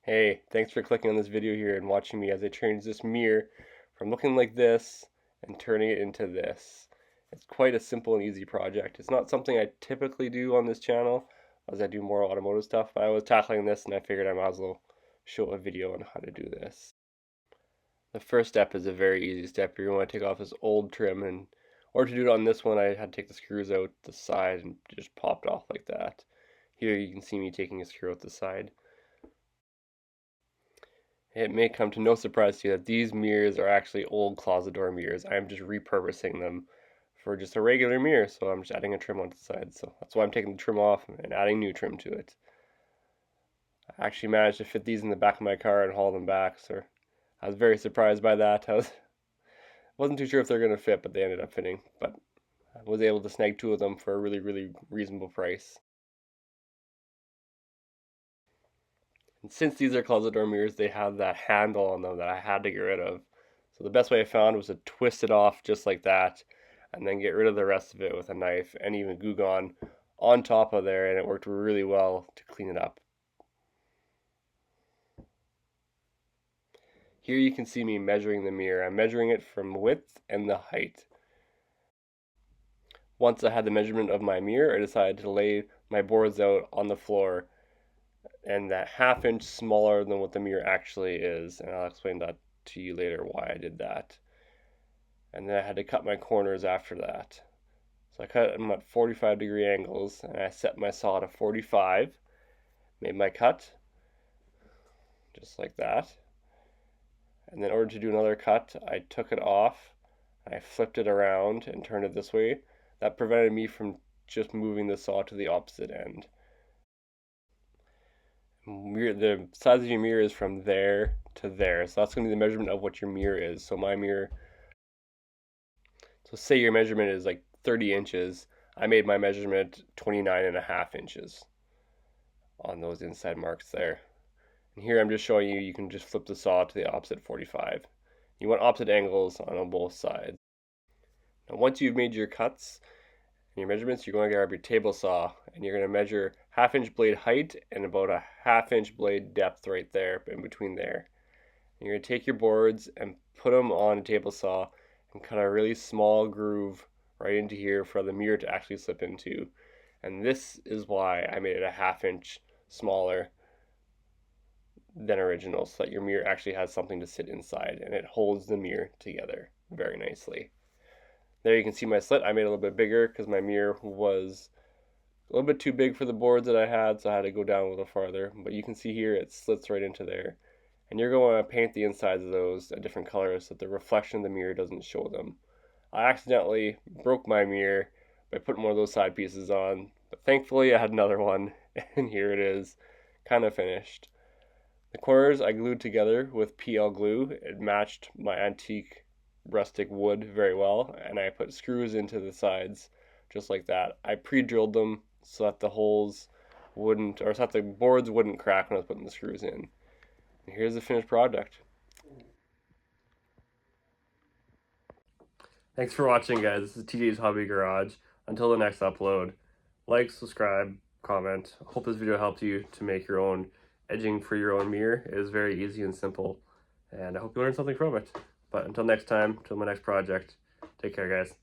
Hey, thanks for clicking on this video here and watching me as I change this mirror from looking like this and turning it into this. It's quite a simple and easy project. It's not something I typically do on this channel as I do more automotive stuff, but I was tackling this and I figured I might as well show a video on how to do this. The first step is a very easy step. You're going to want to take off this old trim, and or to do it on this one I had to take the screws out the side and just popped off like that. Here you can see me taking a screw out the side. It may come to no surprise to you that these mirrors are actually old closet door mirrors. I'm just repurposing them for just a regular mirror, so I'm just adding a trim on the side. So that's why I'm taking the trim off and adding new trim to it. I actually managed to fit these in the back of my car and haul them back, so I was very surprised by that. Wasn't too sure if they're going to fit, but they ended up fitting. But I was able to snag two of them for a really reasonable price. And since these are closet door mirrors, they have that handle on them that I had to get rid of. So the best way I found was to twist it off just like that, and then get rid of the rest of it with a knife and even Goo Gone on top of there, and it worked really well to clean it up. Here you can see me measuring the mirror. I'm measuring it from width and the height. Once I had the measurement of my mirror, I decided to lay my boards out on the floor and that half-inch smaller than what the mirror actually is, and I'll explain that to you later why I did that. And then I had to cut my corners after that. So I cut them at 45-degree angles, and I set my saw to 45, made my cut, just like that. And then in order to do another cut, I took it off, I flipped it around and turned it this way. That prevented me from just moving the saw to the opposite end. The size of your mirror is from there to there, so that's going to be the measurement of what your mirror is. So my mirror, so say your measurement is like 30 inches, I made my measurement 29.5 inches on those inside marks there. And here I'm just showing you, you can just flip the saw to the opposite 45. You want opposite angles on both sides. Now once you've made your cuts and your measurements, you're going to grab your table saw and you're going to measure half-inch blade height and about a half-inch blade depth right there in between there. And you're going to take your boards and put them on a table saw and cut a really small groove right into here for the mirror to actually slip into. And this is why I made it a half-inch smaller than original, so that your mirror actually has something to sit inside and it holds the mirror together very nicely. There you can see my slit. I made it a little bit bigger because my mirror was a little bit too big for the boards that I had, so I had to go down a little farther. But you can see here it slits right into there. And you're going to paint the insides of those a different color so that the reflection of the mirror doesn't show them. I accidentally broke my mirror by putting one of those side pieces on, but thankfully I had another one, and here it is, kind of finished. The corners I glued together with PL glue. It matched my antique rustic wood very well, and I put screws into the sides just like that. I pre-drilled them so that the holes wouldn't, or so that the boards wouldn't crack when I was putting the screws in. And here's the finished product. Thanks for watching, guys. This is TJ's Hobby Garage. Until the next upload, like, subscribe, comment. Hope this video helped you to make your own edging for your own mirror. It is very easy and simple, and I hope you learned something from it. But until next time, until my next project, take care, guys.